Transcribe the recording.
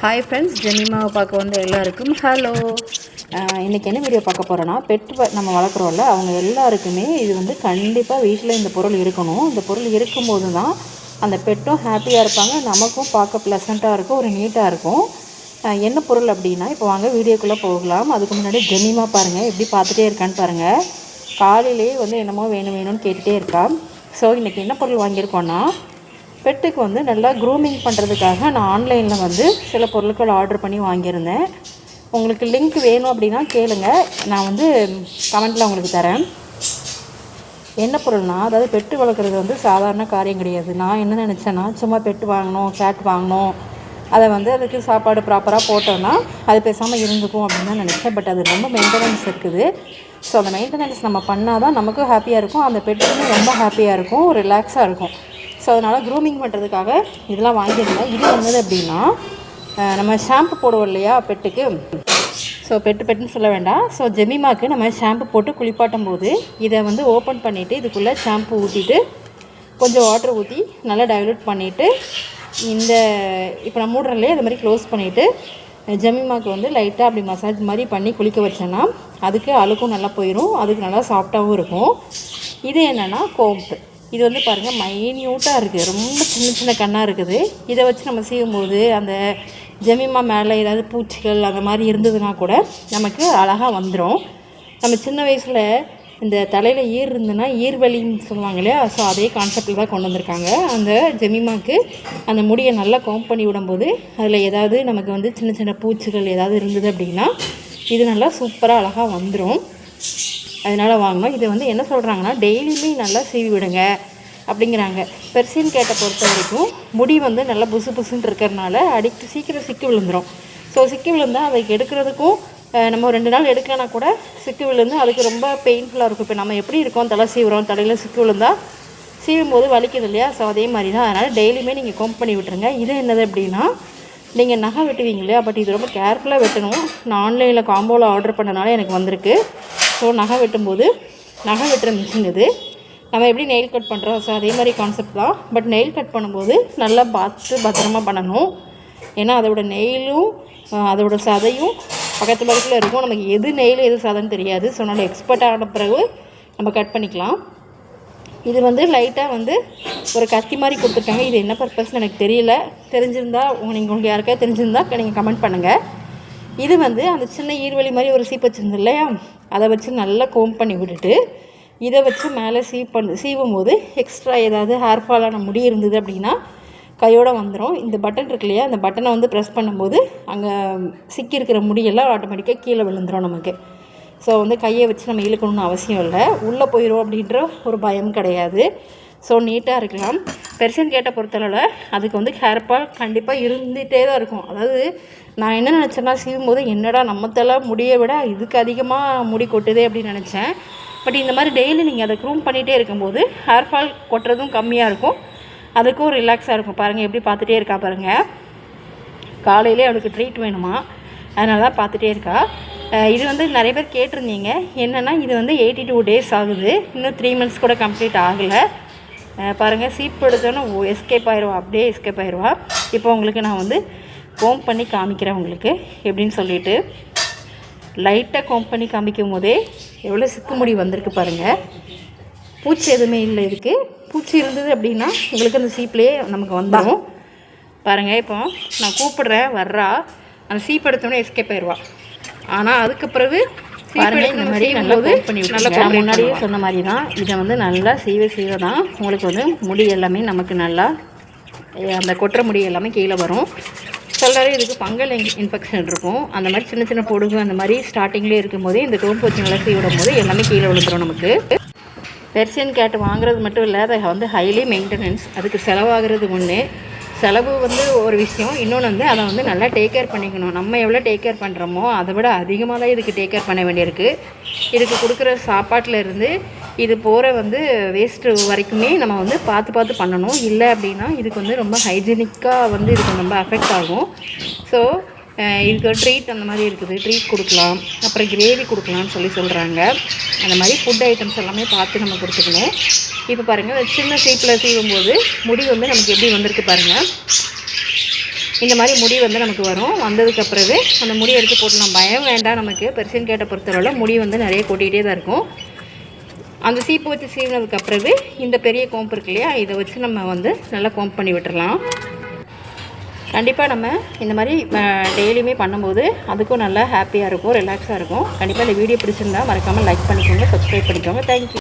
Hi friends, ஜெனிமாவை பார்க்க வந்து எல்லாருக்கும் ஹலோ. இன்றைக்கி என்ன வீடியோ பார்க்க போகிறோன்னா, நம்ம வளர்க்குறோம்ல, அவங்க எல்லாருக்குமே இது வந்து கண்டிப்பாக வீட்டில் இந்த பொருள் இருக்கணும். இந்த பொருள் இருக்கும்போது தான் அந்த பெட்டும் ஹாப்பியாக இருப்பாங்க, நமக்கும் பார்க்க ப்ளசண்ட்டாக இருக்கும், ஒரு நீட்டாக இருக்கும். என்ன பொருள் அப்படின்னா, இப்போ வாங்க வீடியோக்குள்ளே போகலாம். அதுக்கு முன்னாடி ஜெனிமா பாருங்கள், எப்படி பார்த்துட்டே இருக்கான்னு பாருங்கள். காலையிலேயே வந்து என்னமோ வேணும்னு கேட்டுகிட்டே இருக்கா. ஸோ இன்றைக்கி என்ன பொருள் வாங்கியிருக்கோன்னா, பெட்டுக்கு வந்து நல்லா க்ரூமிங் பண்ணுறதுக்காக நான் ஆன்லைனில் வந்து சில பொருட்கள் ஆர்டர் பண்ணி வாங்கியிருந்தேன். உங்களுக்கு லிங்க் வேணும் அப்படின்னா கேளுங்க, நான் வந்து கமெண்ட்டில் உங்களுக்கு தரேன். என்ன பொருள்னா, அதாவது பெட்டு வளர்க்குறது வந்து சாதாரண காரியம் கிடையாது. நான் என்ன நினச்சேன்னா, சும்மா பெட்டு வாங்கணும், கேட் வாங்கணும், அதை வந்து அதுக்கு சாப்பாடு ப்ராப்பராக போட்டோன்னா அது பேசாமல் இருந்துக்கும் அப்படின்னு தான் நினச்சேன். பட் அது ரொம்ப மெயின்டெனன்ஸ் இருக்குது. ஸோ அந்த மெயின்டெனன்ஸ் நம்ம பண்ணால் தான் நமக்கும் ஹாப்பியாக இருக்கும், அந்த பெட்டுக்குமே ரொம்ப ஹாப்பியாக இருக்கும், ரிலாக்ஸாக இருக்கும். ஸோ அதனால் க்ரூமிங் பண்ணுறதுக்காக இதெல்லாம் வாங்கியிருந்தேன். இது என்னது அப்படின்னா, நம்ம ஷாம்பு போடுவோம் இல்லையா பெட்டுக்கு. ஸோ பெட்டுன்னு சொல்ல வேண்டாம். ஸோ ஜெமிமாவுக்கு நம்ம ஷாம்பு போட்டு குளிப்பாட்டும் போது இதை வந்து ஓப்பன் பண்ணிவிட்டு இதுக்குள்ளே ஷாம்பு ஊற்றிட்டு கொஞ்சம் வாட்டர் ஊற்றி நல்லா டைலூட் பண்ணிவிட்டு இப்போ நான் மூடுறேன் இல்லையா, அது மாதிரி க்ளோஸ் பண்ணிவிட்டு ஜெமிமாவுக்கு வந்து லைட்டாக அப்படி மசாஜ் மாதிரி பண்ணி குளிக்க வச்சேன்னா அதுக்கு அழுக்கும் நல்லா போயிடும், அதுக்கு நல்லா சாஃப்டாகவும் இருக்கும். இது என்னென்னா கோம்பு. இது வந்து பாருங்கள் மைன்யூட்டாக இருக்குது, ரொம்ப சின்ன சின்ன கண்ணாக இருக்குது. இதை வச்சு நம்ம செய்யும்போது அந்த ஜெமிமா மேலே ஏதாவது பூச்சிகள் அந்த மாதிரி இருந்ததுன்னா கூட நமக்கு அழகாக வந்துடும். நம்ம சின்ன வயசில் இந்த தலையில் ஈர் இருந்ததுன்னா ஈர்வலின்னு சொல்லுவாங்க இல்லையா, ஸோ அதே கான்செப்டில் தான் கொண்டு வந்திருக்காங்க. அந்த ஜெமிமாவுக்கு அந்த முடியை நல்லா கோம் பண்ணி விடும்போது அதில் ஏதாவது நமக்கு வந்து சின்ன சின்ன பூச்சிகள் ஏதாவது இருந்தது அப்படின்னா இது நல்லா சூப்பராக அழகாக வந்துடும். அதனால் வாங்கினோம். இது வந்து என்ன சொல்கிறாங்கன்னா, டெய்லியுமே நல்லா சீவி விடுங்க அப்படிங்கிறாங்க. பெர்சியன் கேட்டை பொறுத்த வரைக்கும் முடி வந்து நல்லா புசு புசுன்னு இருக்கிறதுனால சீக்கிரம் சிக்கி விழுந்துடும். ஸோ சிக்கி விழுந்தால் அதை எடுக்கிறதுக்கும் நம்ம 2 நாள் எடுக்கலைன்னா கூட சிக்கி விழுந்து அதுக்கு ரொம்ப பெயின்ஃபுல்லாக இருக்கும். இப்போ நம்ம எப்படி இருக்கோம், தலை சீவுறோம், தலையில் சிக்கி விழுந்தால் சீவும் போது வலிக்குது இல்லையா, ஸோ அதே மாதிரி தான். அதனால் டெய்லியுமே நீங்கள் கோம் பண்ணி விட்டுருங்க. இது என்னது அப்படின்னா, நீங்கள் நகை வெட்டுவீங்க இல்லையா, பட் இது ரொம்ப கேர்ஃபுல்லாக வெட்டணும். நான் ஆன்லைனில் காம்போவில் ஆர்டர் பண்ணனால எனக்கு வந்திருக்கு. ஸோ நகை வெட்டும்போது நகை வெட்டுற மிஷின் இது. நம்ம எப்படி நெயில் கட் பண்ணுறோம், ஸோ அதே மாதிரி கான்செப்ட் தான். பட் நெயில் கட் பண்ணும்போது நல்லா பார்த்து பத்திரமா பண்ணணும். ஏன்னா அதோடய நெயிலும் அதோட சதையும் பக்கத்தில் இருக்கும். நமக்கு எது நெயில் எது சதைன்னு தெரியாது. ஸோ நல்லா எக்ஸ்பர்ட் ஆன பிறகு நம்ம கட் பண்ணிக்கலாம். இது வந்து லைட்டாக வந்து ஒரு கத்தி மாதிரி கொடுத்துருக்காங்க. இது என்ன பர்பஸ்ன்னு எனக்கு தெரியல. தெரிஞ்சிருந்தா உங்களுக்கு யாருக்காவது தெரிஞ்சிருந்தா நீங்கள் கமெண்ட் பண்ணுங்கள். இது வந்து அந்த சின்ன ஈர்வலி மாதிரி ஒரு சீப் வச்சுருந்து இல்லையா, அதை வச்சு நல்லா கோம் பண்ணி விட்டுட்டு இதை வச்சு மேலே சீவும் போது எக்ஸ்ட்ரா ஏதாவது ஹேர் ஃபாலான முடி இருந்தது அப்படின்னா கையோடு வந்துடும். இந்த பட்டன் இருக்கு இல்லையா, அந்த பட்டனை வந்து ப்ரெஸ் பண்ணும்போது அங்கே சிக்கி இருக்கிற முடியெல்லாம் ஆட்டோமேட்டிக்காக கீழே விழுந்துடும் நமக்கு. ஸோ வந்து கையை வச்சு நம்ம இழுக்கணும்னு அவசியம் இல்லை, உள்ளே போயிடும் அப்படின்ற ஒரு பயம் கிடையாது. ஸோ நீட்டாக இருக்கலாம். பெர்சியன் கேட்டை பொறுத்தளவில் அதுக்கு வந்து ஹேர் ஃபால் கண்டிப்பாக இருந்துகிட்டே தான் இருக்கும். அதாவது நான் என்ன நினச்சேன்னா, சீவும் போது என்னடா நம்ம தலை முடியை விட இதுக்கு அதிகமாக முடி கொட்டுதே அப்படின்னு நினச்சேன். பட் இந்த மாதிரி டெய்லி நீங்கள் அதை க்ரூம் பண்ணிகிட்டே இருக்கும்போது ஹேர் ஃபால் கொட்டுறதும் கம்மியாக இருக்கும், அதுக்கும் ரிலாக்ஸாக இருக்கும். பாருங்கள் எப்படி பார்த்துட்டே இருக்கா பாருங்கள். காலையிலே அவளுக்கு ட்ரீட் வேணுமா, அதனால தான் பார்த்துட்டே இருக்கா. இது வந்து நிறைய பேர் கேட்டிருந்தீங்க. என்னென்னா இது வந்து 82 days ஆகுது, இன்னும் 3 months கூட கம்ப்ளீட் ஆகலை. பாருங்கள் சீப் எடுத்தோன்னே எஸ்கேப் ஆயிடுவா, அப்படியே எஸ்கேப் ஆயிடுவா. இப்போ உங்களுக்கு நான் வந்து கோம் பண்ணி காமிக்கிறேன் உங்களுக்கு எப்படின்னு சொல்லிவிட்டு. லைட்டாக கோம் பண்ணி காமிக்கும் போதே எவ்வளோ சிக்கு முடி வந்திருக்கு பாருங்கள். பூச்சி எதுவுமே இல்லை. இதுக்கு பூச்சி இருந்தது அப்படின்னா உங்களுக்கு அந்த சீப்லேயே நமக்கு வந்துடும். பாருங்கள் இப்போ நான் கூப்பிடுறேன், வர்றா, அந்த சீப் எடுத்தோடனே எஸ்கேப் ஆயிடுவா. ஆனால் அதுக்கு பிறகு பாருங்கள் இந்த மாதிரி நல்லா கோம் பண்ணி விட்டு, முன்னாடியே சொன்ன மாதிரி தான் இதை வந்து நல்லா செய்வ தான் உங்களுக்கு வந்து முடி எல்லாமே நமக்கு நல்லா அந்த கொட்டுற முடி எல்லாமே கீழே வரும். சிலரே இதுக்கு ஃபங்கல் இன்ஃபெக்ஷன் இருக்கும், அந்த மாதிரி சின்ன சின்ன பொடுகு அந்த மாதிரி ஸ்டார்டிங்லேயே இருக்கும்போதே இந்த கோம்பு வச்சு நல்லா செய்ய விடும் போது எல்லாமே கீழே விழுந்துடும் நமக்கு. பெர்சியன் கேட் வாங்குறது மட்டும் இல்லை, அதை வந்து ஹைலி மெயின்டெனன்ஸ், அதுக்கு செலவாகிறது ஒன்று. செலவு வந்து ஒரு விஷயம், இன்னொன்று வந்து அதை வந்து நல்லா டேக் கேர் பண்ணிக்கணும். நம்ம எவ்வளோ டேக் கேர் பண்ணுறோமோ அதை விட அதிகமாக தான் இதுக்கு டேக் கேர் பண்ண வேண்டியிருக்கு. இதுக்கு கொடுக்குற சாப்பாட்டில் இருந்து இது போகிற வந்து வேஸ்ட்டு வரைக்குமே நம்ம வந்து பார்த்து பண்ணணும். இல்லை அப்படின்னா இதுக்கு வந்து ரொம்ப ஹைஜீனிக்காக வந்து இதுக்கு ரொம்ப அஃபெக்ட் ஆகும். ஸோ இதுக்கு ட்ரீட் அந்த மாதிரி இருக்குது, ட்ரீட் கொடுக்கலாம், அப்புறம் கிரேவி கொடுக்கலாம்னு சொல்கிறாங்க. அந்த மாதிரி ஃபுட் ஐட்டம்ஸ் எல்லாமே பார்த்து நம்ம கொடுத்துக்கணும். இப்போ பாருங்கள் சின்ன சீப்பில் சீவும்போது முடி வந்து நமக்கு எப்படி வந்திருக்கு பாருங்கள். இந்த மாதிரி முடி வந்து நமக்கு வரும். வந்ததுக்கப்புறவே அந்த முடியை எடுத்து போட்டுடலாம். பயம் வேண்டாம். நமக்கு பெர்சியன் கேட்டை பொறுத்தளவில் முடி வந்து நிறைய கொட்டிகிட்டே தான் இருக்கும். அந்த சீப்பு வச்சு சீவினதுக்கப்புறவே இந்த பெரிய கோம்பு இருக்கு இல்லையா, இதை வச்சு நம்ம வந்து நல்லா கோம்ப் பண்ணி விட்டுறலாம். கண்டிப்பாக நம்ம இந்த மாதிரி டெய்லியுமே பண்ணும்போது அதுக்கும் நல்லா ஹாப்பியாக இருக்கும், ரிலாக்ஸாக இருக்கும். கண்டிப்பாக இந்த வீடியோ பிடிச்சிருந்தா மறக்காமல் லைக் பண்ணிக்கோங்க, சப்ஸ்கிரைப் பண்ணிக்கோங்க. தேங்க்யூ.